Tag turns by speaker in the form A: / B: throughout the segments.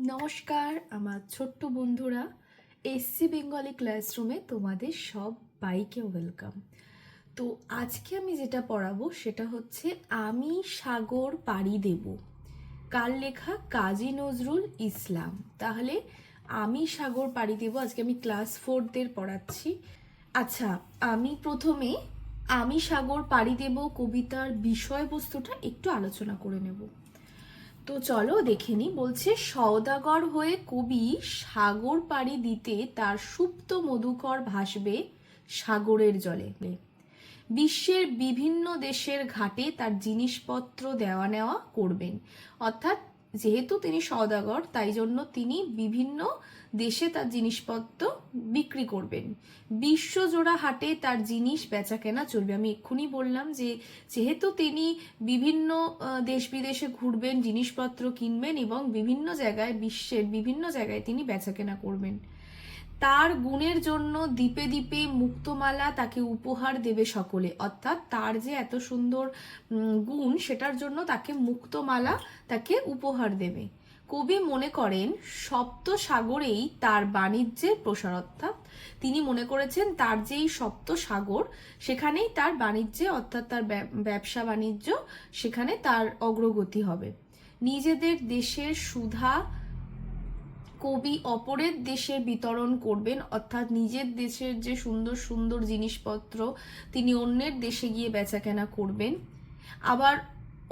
A: নমস্কার আমার ছোট্ট বন্ধুরা, এসসি বেঙ্গলি ক্লাসরুমে তোমাদের সবাইকে ওয়েলকাম। তো আজকে আমি যেটা পড়াবো সেটা হচ্ছে আমি সাগর পাড়ি দেব, কার লেখা? কাজী নজরুল ইসলাম। তাহলে আমি সাগর পাড়ি দেব আজকে আমি ক্লাস 4দের পড়াচ্ছি। আচ্ছা, আমি প্রথমে আমি সাগর পাড়ি দেব কবিতার বিষয়বস্তুটা একটু আলোচনা করে নেব। তো চলো দেখে নি। বলছে, সওদাগর হয়ে কবি সাগর পাড়ি দিতে তার সুপ্ত মধুকর ভাসবে সাগরের জলে। বিশ্বের বিভিন্ন দেশের ঘাটে তার জিনিসপত্র দেওয়া নেওয়া করবেন। অর্থাৎ যেহেতু তিনি সওদাগর, তাই জন্য তিনি বিভিন্ন দেশে তার জিনিসপত্র বিক্রি করবেন। বিশ্বজোড়া হাটে তার জিনিস বেচা কেনা চলবে। আমি এক্ষুনি বললাম যে যেহেতু তিনি বিভিন্ন দেশ বিদেশে ঘুরবেন, জিনিসপত্র কিনবেন এবং বিভিন্ন জায়গায়, বিশ্বের বিভিন্ন জায়গায় তিনি বেচা কেনা করবেন। তার গুণের জন্য দ্বীপে দ্বীপে মুক্তমালা তাকে উপহার দেবে সকলে। অর্থাৎ তার যে এত সুন্দর গুণ, সেটার জন্য তাকে মুক্তমালা তাকে উপহার দেবে। কবি মনে করেন সপ্ত সাগরেই তার বাণিজ্যের প্রসার। অর্থাৎ তিনি মনে করেছেন তার যেই সপ্ত সাগর, সেখানেই তার বাণিজ্যে অর্থাৎ তার ব্যবসা বাণিজ্য, সেখানে তার অগ্রগতি হবে। নিজেদের দেশের সুধা কবি অপরের দেশে বিতরণ করবেন। অর্থাৎ নিজের দেশের যে সুন্দর সুন্দর জিনিসপত্র তিনি অন্যের দেশে গিয়ে বেচাকেনা করবেন। আবার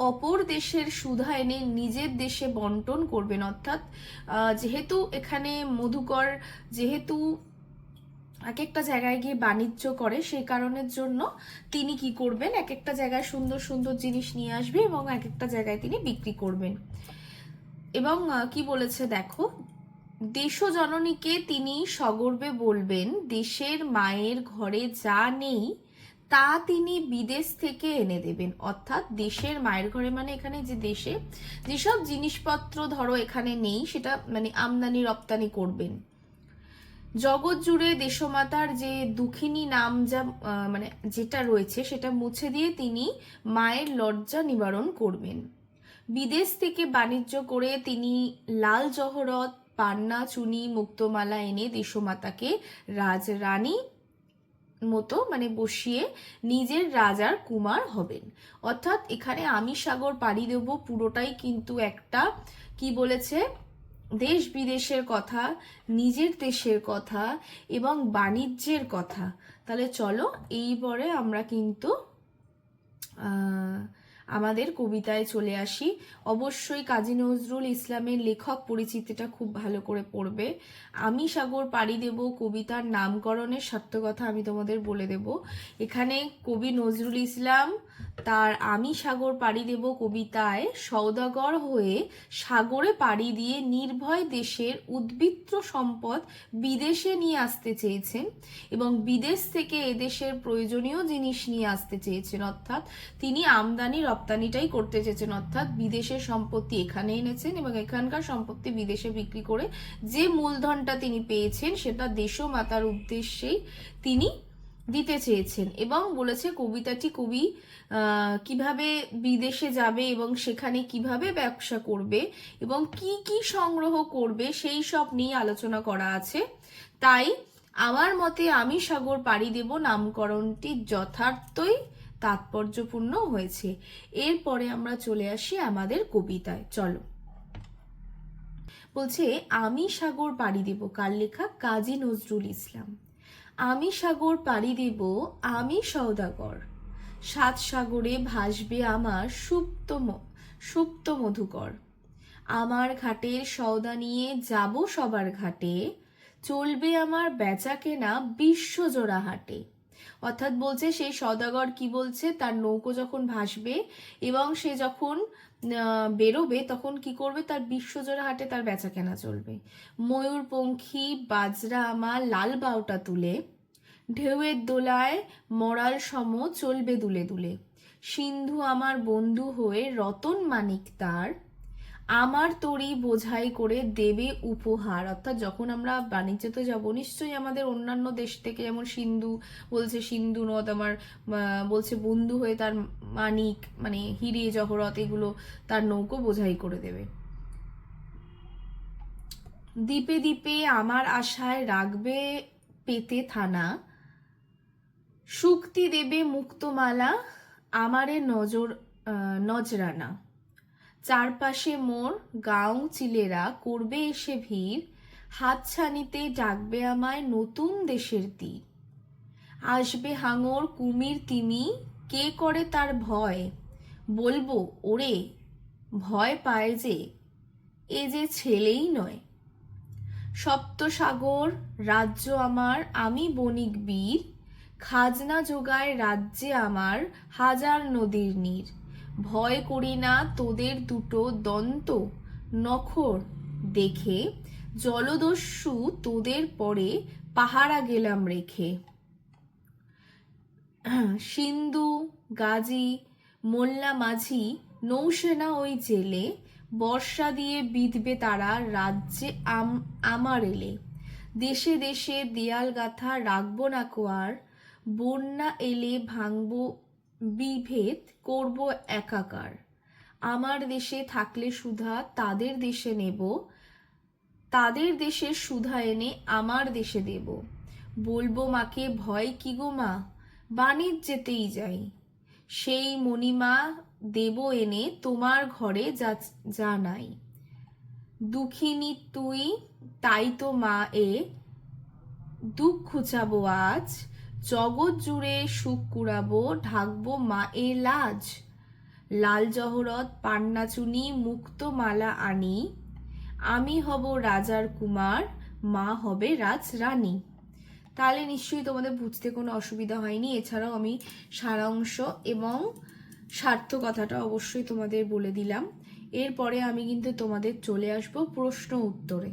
A: অপর দেশের সুধা এনে নিজের দেশে বন্টন করবেন। অর্থাৎ যেহেতু এখানে মধুকর যেহেতু এক একটা জায়গায় গিয়ে বাণিজ্য করে, সেই কারণের জন্য তিনি কি করবেন, এক একটা জায়গায় সুন্দর সুন্দর জিনিস নিয়ে আসবে এবং এক একটা জায়গায় তিনি বিক্রি করবেন। এবং কি বলেছে দেখো, দেশ জননীকে তিনি সগর্বে বলবেন, দেশের মায়ের ঘরে যা নেই তা তিনি বিদেশ থেকে এনে দেবেন। অর্থাৎ দেশের মায়ের ঘরে মানে এখানে যে দেশে যেসব জিনিসপত্র ধরো এখানে নেই, সেটা মানে আমদানি রপ্তানি করবেন। জগৎ জুড়ে দেশমাতার যে দুঃখিনী নাম যা মানে যেটা রয়েছে, সেটা মুছে দিয়ে তিনি মায়ের লজ্জা নিবারণ করবেন। বিদেশ থেকে বাণিজ্য করে তিনি লাল জহরত, পান্না, চুনি, মুক্তমালা এনে দেশমাতাকে রাজরানী মতো মানে বসিয়ে নিজের রাজার কুমার হবেন। অর্থাৎ এখানে আমি সাগর পাড়ি দেব পুরোটাই কিন্তু একটা কি বলেছে, দেশ বিদেশের কথা, নিজের দেশের কথা এবং বাণিজ্যের কথা। তাহলে চলো এইবারে আমরা কিন্তু আমাদের কবিতায় চলে আসি। অবশ্যই কাজী নজরুল ইসলামের লেখক পরিচিতিটা খুব ভালো করে পড়বে। আমি সাগর পাড়ি দেব কবিতার নামকরণের সার্থকতা আমি তোমাদের বলে দেব। এখানে কবি নজরুল ইসলাম তার আমি সাগর পাড়ি দেব কবিতায় সওদাগর হয়ে সাগরে পাড়ি দিয়ে নির্ভয় দেশের উদ্বৃত্ত সম্পদ বিদেশে নিয়ে আসতে চেয়েছেন এবং বিদেশ থেকে এদেশের প্রয়োজনীয় জিনিস নিয়ে আসতে চেয়েছেন। অর্থাৎ তিনি আমদানি রপ্তানিটাই করতে চেয়েছেন। অর্থাৎ বিদেশের সম্পত্তি এখানে এনেছেন এবং এখানকার সম্পত্তি বিদেশে বিক্রি করে যে মূলধনটা তিনি পেয়েছেন সেটা দেশমাতার উদ্দেশ্যেই তিনি দিতে চেয়েছেন। এবং বলেছে কবিতাটি কবি কিভাবে বিদেশে যাবে এবং সেখানে কিভাবে ব্যবসা করবে এবং কি কি সংগ্রহ করবে সেই সব নিয়ে আলোচনা করা আছে। তাই আমার মতে আমি সাগর পাড়ি দেব নামকরণটি যথার্থই তাৎপর্যপূর্ণ হয়েছে। এরপরে আমরা চলে আসি আমাদের কবিতায়। চলো, বলছে আমি সাগর পাড়ি দেব, কার লেখা? কাজী নজরুল ইসলাম। আমি সাগর পাড়ি দেব, আমি সওদাগর, সাত সাগরে ভাসবে আমার সুপ্ত মধুকর। আমার ঘাটের সওদা নিয়ে যাব সবার ঘাটে, চলবে আমার বেচা কেনা বিশ্বজোড়া হাটে। অর্থাৎ বলছে সেই সওদাগর কি বলছে, তার নৌকো যখন ভাসবে এবং সে যখন বেরোবে তখন কি করবে, তার বিশ্বজোড়া হাটে তার বেচা কেনা চলবে। ময়ূরপঙ্খী বাজরা আমার লাল বাউটা তুলে, ঢেউয়ের দোলায় মরাল সম চলবে দুলে দুলে। সিন্ধু আমার বন্ধু হয়ে রতন মানিক তার, আমার তরি বোঝাই করে দেবে উপহার। অর্থাৎ যখন আমরা বাণিজ্যতে যাব নিশ্চয়ই আমাদের অন্যান্য দেশ থেকে, যেমন সিন্ধু বলছে সিন্ধু নদ আমার বলছে বন্ধু হয়ে তার মানিক মানে হিরে জহরত এগুলো তার নৌকো বোঝাই করে দেবে। দ্বীপে দ্বীপে আমার আশায় রাখবে পেতে থানা, শুক্তি দেবে মুক্তমালা আমারে নজরানা। চারপাশে মোর গাঁও চিলেরা করবে এসে ভিড়, হাতছানিতে ডাকবে আমায় নতুন দেশের তীর। আসবে হাঙর কুমির তিমি, কে করে তার ভয়, বলবো ওরে ভয় পায় যে, এ যে ছেলেই নয়। সপ্তসাগর রাজ্য আমার, আমি বণিক বীর, খাজনা যোগায় রাজ্যে আমার হাজার নদীর নীর। ভয় করি না তোদের দুটো দন্ত নখর দেখে, জলদস্যু তোদের পরে পাহারা গেলাম রেখে। সিন্ধু গাজী মোল্লা মাঝি নৌসেনা ওই জেলে, বর্ষা দিয়ে বিঁধবে তারা রাজ্যে আমার এলে। দেশে দেশে দেয়াল গাথা রাখবো না কোয়ার, বন্যা এলে ভাঙবো বিভেদ করব একাকার। আমার দেশে থাকলে সুধা তাদের দেশে নেব, তাদের দেশের সুধা এনে আমার দেশে দেব। বলবো মাকে ভয় কি গো মা, বাণিজ্যেতেই যাই, সেই মণিমা দেব এনে তোমার ঘরে যা নাই। দুঃখিনী তুই তাই তো মা এ দুঃখ ঘুচাবো আজ, জগৎ জুড়ে সুখ কুড়াবো ঢাকবো মা এ লাজ। লাল জহরত পান্নাচুনি মুক্ত মালা আনি, আমি হব রাজার কুমার, মা হবে রাজরানী। তাহলে নিশ্চয়ই তোমাদের বুঝতে কোনো অসুবিধা হয়নি। এছাড়াও আমি সারাংশ এবং সার্থকতাটা অবশ্যই তোমাদের বলে দিলাম। এরপরে আমি কিন্তু তোমাদের চলে আসবো প্রশ্ন উত্তরে।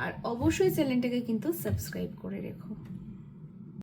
A: আর অবশ্যই চ্যানেলটাকে কিন্তু সাবস্ক্রাইব করে রেখো।